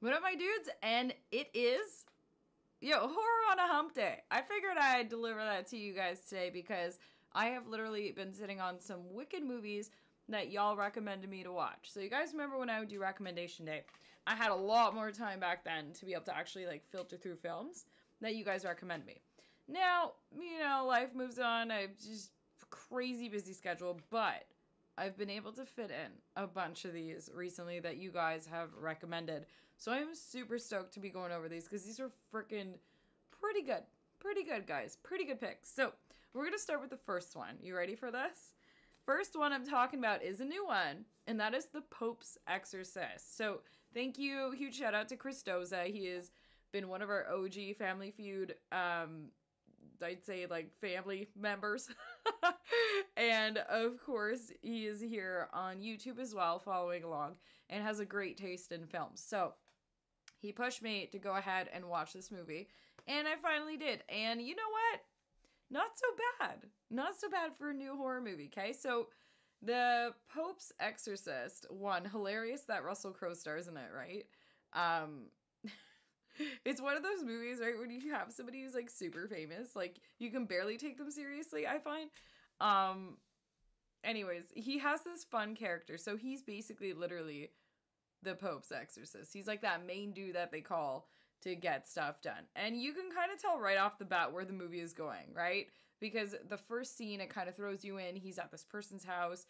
What up, my dudes? And it is, horror on a hump day. I figured I'd deliver that to you guys today because I have literally been sitting on some wicked movies that y'all recommended me to watch. So you guys remember when I would do recommendation day, I had a lot more time back then to be able to actually like filter through films that you guys recommend me. Now, life moves on. I've just crazy busy schedule, but I've been able to fit in a bunch of these recently that you guys have recommended. So I'm super stoked to be going over these because these are freaking pretty good. Pretty good, guys. Pretty good picks. So we're going to start with the first one. You ready for this? First one I'm talking about is a new one, and that is The Pope's Exorcist. So thank you. Huge shout out to Christoza. He has been one of our OG Family Feud I'd say like family members. And of course he is here on YouTube as well, following along, and has a great taste in films. So he pushed me to go ahead and watch this movie, and I finally did. And you know what? Not so bad. Not so bad for a new horror movie, okay? So The Pope's Exorcist, one, hilarious that Russell Crowe stars in it, right? It's one of those movies, right, when you have somebody who's, like, super famous, like, you can barely take them seriously, I find. Anyways, he has this fun character, so he's basically literally the Pope's exorcist. He's, like, that main dude that they call to get stuff done. And you can kind of tell right off the bat where the movie is going, right? Because the first scene, it kind of throws you in. He's at this person's house.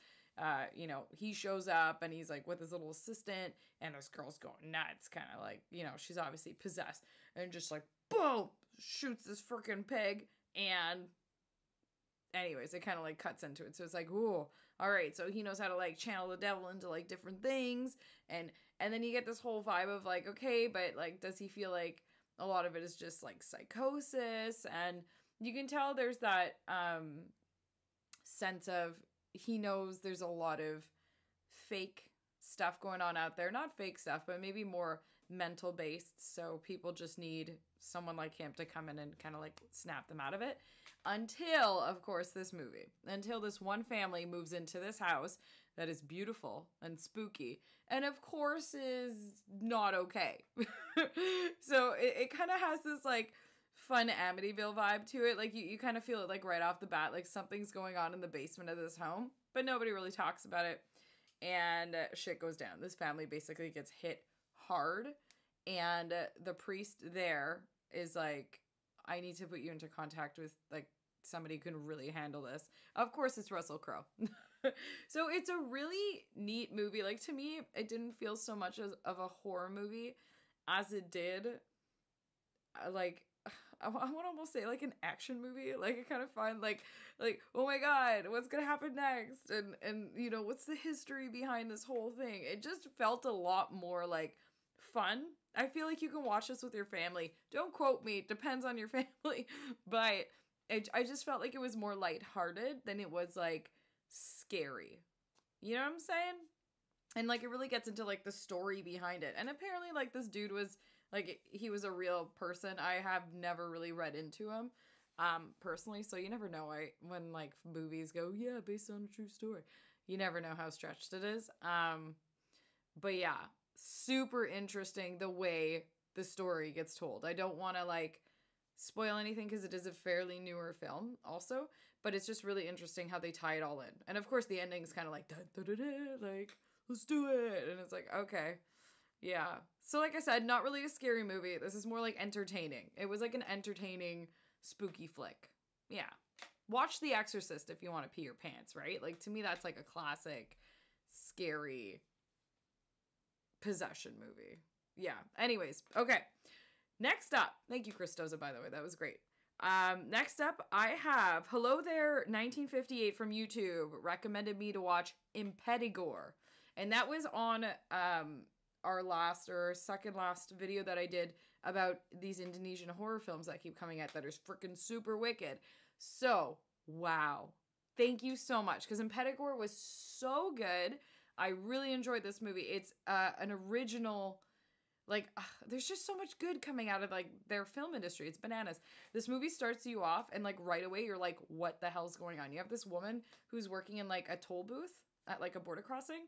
He shows up and he's like with his little assistant, and this girl's going nuts, kind of like, she's obviously possessed, and just like, boom, shoots this freaking pig. And anyways, it kind of like cuts into it. So it's like, ooh, all right. So he knows how to like channel the devil into like different things. And then you get this whole vibe of like, okay, but like, does he feel like a lot of it is just like psychosis? And you can tell there's that sense of, he knows there's a lot of fake stuff going on out there. Not fake stuff, but maybe more mental based. So people just need someone like him to come in and kind of like snap them out of it. Until, of course, this movie. Until this one family moves into this house that is beautiful and spooky. And of course is not okay. So it kind of has this like fun Amityville vibe to it. Like you kind of feel it like right off the bat, like something's going on in the basement of this home, but nobody really talks about it. And shit goes down. This family basically gets hit hard, and the priest there is like, I need to put you into contact with like somebody who can really handle this. Of course it's Russell Crowe. So it's a really neat movie. Like, to me, it didn't feel so much of a horror movie as it did like, I want to almost say like an action movie. Like, I kind of find like, oh my God, what's going to happen next? And, what's the history behind this whole thing? It just felt a lot more like fun. I feel like you can watch this with your family. Don't quote me. Depends on your family. But I just felt like it was more lighthearted than it was like scary. You know what I'm saying? And like, it really gets into like the story behind it. And apparently like this dude was like, he was a real person. I have never really read into him personally. So you never know when like movies go, yeah, based on a true story. You never know how stretched it is. But yeah, super interesting the way the story gets told. I don't want to like spoil anything because it is a fairly newer film also. But it's just really interesting how they tie it all in. And of course the ending's kind of like, da, da, da, da, like, let's do it. And it's like, okay. Yeah. So like I said, not really a scary movie. This is more like entertaining. It was like an entertaining, spooky flick. Yeah. Watch The Exorcist if you want to pee your pants, right? Like, to me, that's like a classic, scary possession movie. Yeah. Anyways. Okay. Next up. Thank you, Christoza, by the way. That was great. Next up, I have Hello There 1958 from YouTube recommended me to watch Impetigore. And that was on our last or second last video that I did about these Indonesian horror films that keep coming out that are freaking super wicked. So, wow. Thank you so much, because Impetigore was so good. I really enjoyed this movie. It's an original, like, there's just so much good coming out of like their film industry. It's bananas. This movie starts you off and like right away you're like, what the hell's going on? You have this woman who's working in like a toll booth at like a border crossing.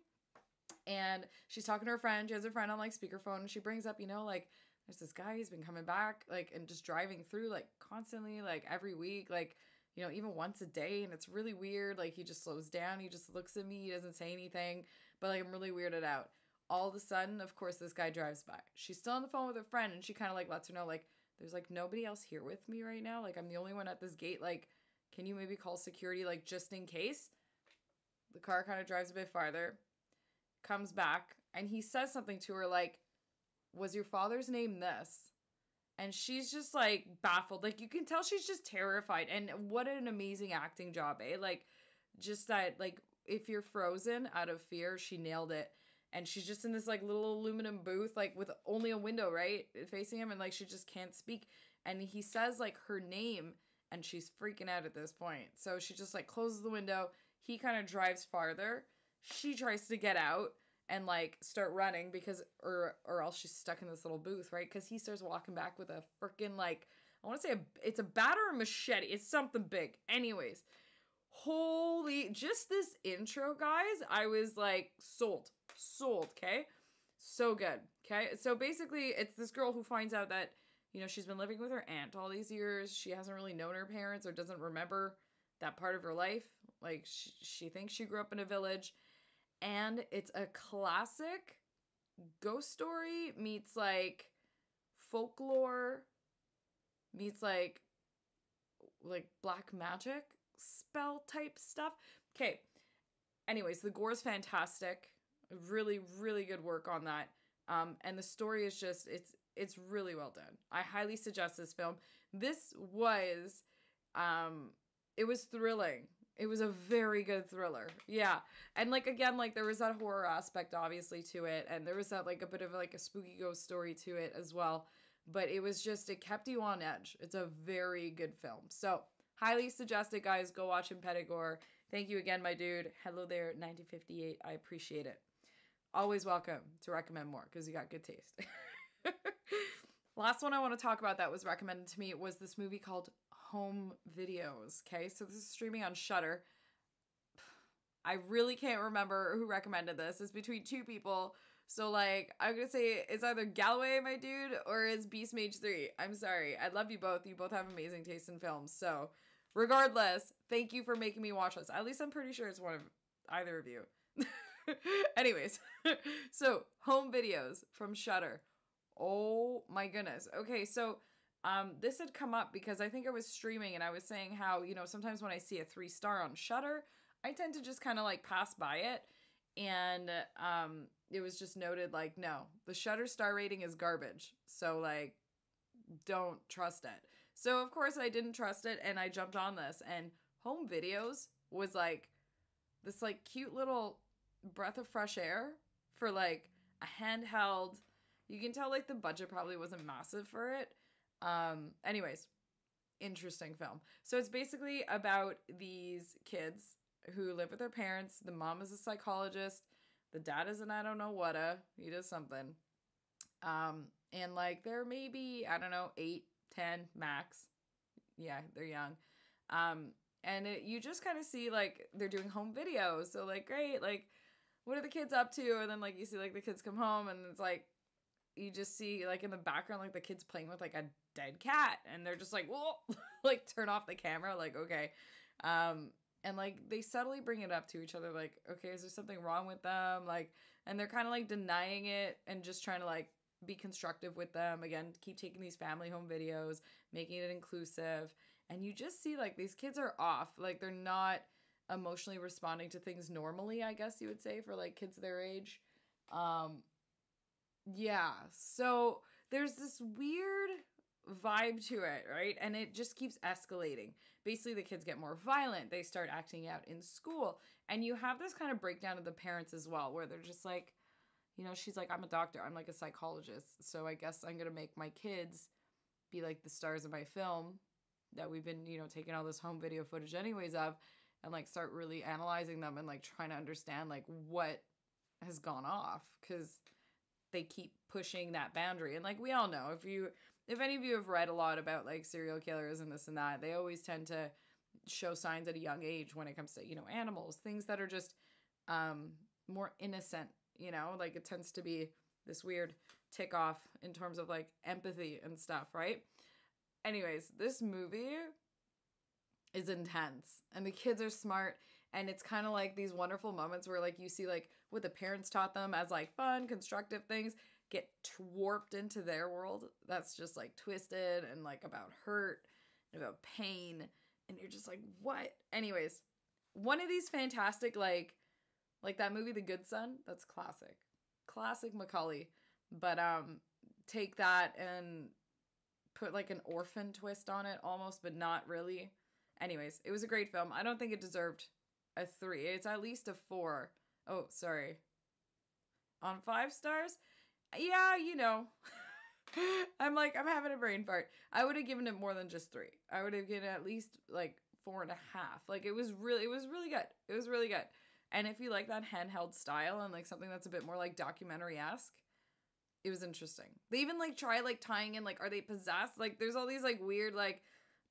And she's talking to her friend. She has her friend on like speakerphone, and she brings up, like, there's this guy, he's been coming back, like, and just driving through, like, constantly, like, every week, like, even once a day, and it's really weird. Like, he just slows down, he just looks at me, he doesn't say anything, but, like, I'm really weirded out. All of a sudden, of course, this guy drives by. She's still on the phone with her friend, and she kind of, like, lets her know, like, there's, like, nobody else here with me right now. Like, I'm the only one at this gate. Like, can you maybe call security, like, just in case? The car kind of drives a bit farther, comes back, and he says something to her, like, was your father's name this? And she's just, like, baffled. Like, you can tell she's just terrified. And what an amazing acting job, eh? Like, just that, like, if you're frozen out of fear, she nailed it. And she's just in this, like, little aluminum booth, like, with only a window, right? Facing him, and, like, she just can't speak. And he says, like, her name, and she's freaking out at this point. So she just, like, closes the window. He kind of drives farther. She tries to get out and, like, start running because, or else she's stuck in this little booth, right? Because he starts walking back with a freaking, like, I want to say it's a bat or a machete. It's something big. Anyways, holy, just this intro, guys, I was, like, sold, okay? So good, okay? So basically, it's this girl who finds out that, she's been living with her aunt all these years. She hasn't really known her parents or doesn't remember that part of her life. Like, she thinks she grew up in a village. And it's a classic ghost story meets, like, folklore meets, like black magic spell type stuff. Okay. Anyways, the gore is fantastic. Really, really good work on that. And the story is just, it's really well done. I highly suggest this film. This was, it was thrilling. It was a very good thriller. Yeah. And, like, again, like, there was that horror aspect, obviously, to it. And there was that, like, a bit of, like, a spooky ghost story to it as well. But it was just, it kept you on edge. It's a very good film. So, highly suggest it, guys. Go watch Impetigore. Thank you again, my dude. Hello there, 1958. I appreciate it. Always welcome to recommend more because you got good taste. Last one I want to talk about that was recommended to me was this movie called Home Videos. Okay, so this is streaming on Shudder. I really can't remember who recommended this. It's between two people. So, like, I'm gonna say it's either Galloway, my dude, or it's Beast Mage 3. I'm sorry. I love you both. You both have amazing taste in films. So, regardless, thank you for making me watch this. At least I'm pretty sure it's one of either of you. Anyways, so Home Videos from Shudder. Oh my goodness. Okay, so this had come up because I think I was streaming and I was saying how, sometimes when I see a 3-star on Shudder, I tend to just kind of, like, pass by it. And it was just noted, like, no, the Shudder star rating is garbage. So, like, don't trust it. So, of course, I didn't trust it and I jumped on this. And Home Videos was, like, this, like, cute little breath of fresh air for, like, a handheld. You can tell, like, the budget probably wasn't massive for it. Anyways, interesting film. So it's basically about these kids who live with their parents. The mom is a psychologist. The dad is an I don't know what-a. He does something. And, like, they're maybe, I don't know, 8, 10 max. Yeah, they're young. And you just kind of see, like, they're doing home videos. So, like, great, like, what are the kids up to? And then, like, you see, like, the kids come home and it's, like, you just see, like, in the background, like, the kids playing with, like, a dead cat. And they're just like, whoa, like, turn off the camera. Like, okay. And, like, they subtly bring it up to each other. Like, okay, is there something wrong with them? Like, and they're kind of, like, denying it and just trying to, like, be constructive with them. Again, keep taking these family home videos, making it inclusive. And you just see, like, these kids are off. Like, they're not emotionally responding to things normally, I guess you would say, for, like, kids their age. Yeah, so there's this weird vibe to it, right? And it just keeps escalating. Basically, the kids get more violent. They start acting out in school. And you have this kind of breakdown of the parents as well, where they're just like, she's like, I'm a doctor. I'm like a psychologist. So I guess I'm going to make my kids be like the stars of my film that we've been, taking all this home video footage anyways of, and, like, start really analyzing them and, like, trying to understand, like, what has gone off. Because they keep pushing that boundary. And, like, we all know, if any of you have read a lot about, like, serial killers and this and that, they always tend to show signs at a young age when it comes to, animals, things that are just more innocent you know, like it tends to be this weird tick off in terms of like empathy and stuff, right? Anyways, this movie is intense and the kids are smart, and it's kind of like these wonderful moments where like you see like what the parents taught them as like fun, constructive things get warped into their world that's just like twisted and like about hurt and about pain, and you're just like, what? Anyways, one of these fantastic like that movie The Good Son, that's classic Macaulay, but take that and put like an orphan twist on it almost, but not really. Anyways, it was a great film. I don't think it deserved a 3. It's at least a 4. Oh, sorry. On 5 stars? Yeah, you know. I'm having a brain fart. I would have given it more than just 3. I would have given it at least like 4.5. Like it was really good. It was really good. And if you like that handheld style and like something that's a bit more like documentary-esque, it was interesting. They even like try like tying in like, are they possessed? Like there's all these like weird like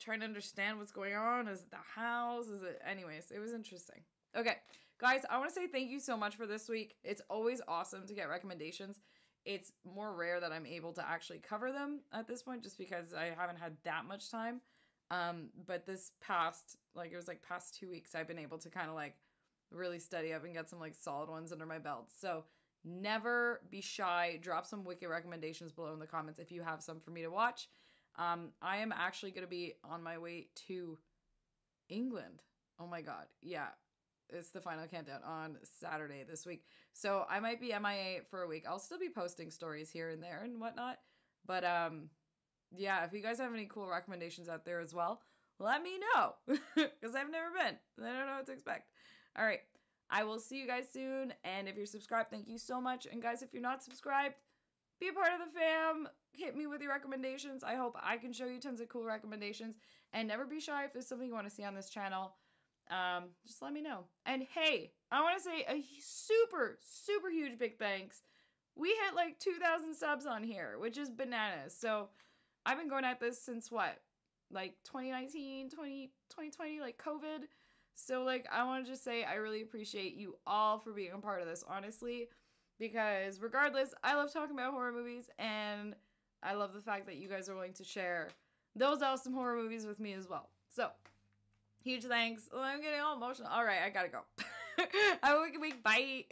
trying to understand what's going on. Is it the house? Is it? Anyways, it was interesting. Okay, guys, I want to say thank you so much for this week. It's always awesome to get recommendations. It's more rare that I'm able to actually cover them at this point just because I haven't had that much time. But this past 2 weeks, I've been able to kind of like really study up and get some like solid ones under my belt. So never be shy. Drop some wicked recommendations below in the comments if you have some for me to watch. I am actually going to be on my way to England. Oh my God. Yeah. It's the final countdown on Saturday this week. So I might be MIA for a week. I'll still be posting stories here and there and whatnot. But yeah, if you guys have any cool recommendations out there as well, let me know. Because I've never been. I don't know what to expect. All right. I will see you guys soon. And if you're subscribed, thank you so much. And guys, if you're not subscribed, be a part of the fam. Hit me with your recommendations. I hope I can show you tons of cool recommendations. And never be shy if there's something you want to see on this channel. Just let me know. And hey, I want to say a super, super huge big thanks. We hit like 2,000 subs on here, which is bananas. So I've been going at this since what? Like 2019, 2020, like COVID. So like, I want to just say I really appreciate you all for being a part of this, honestly. Because regardless, I love talking about horror movies, and I love the fact that you guys are willing to share those awesome horror movies with me as well. So, huge thanks. Oh, I'm getting all emotional. All right, I gotta go. Have a wicked week. Bye.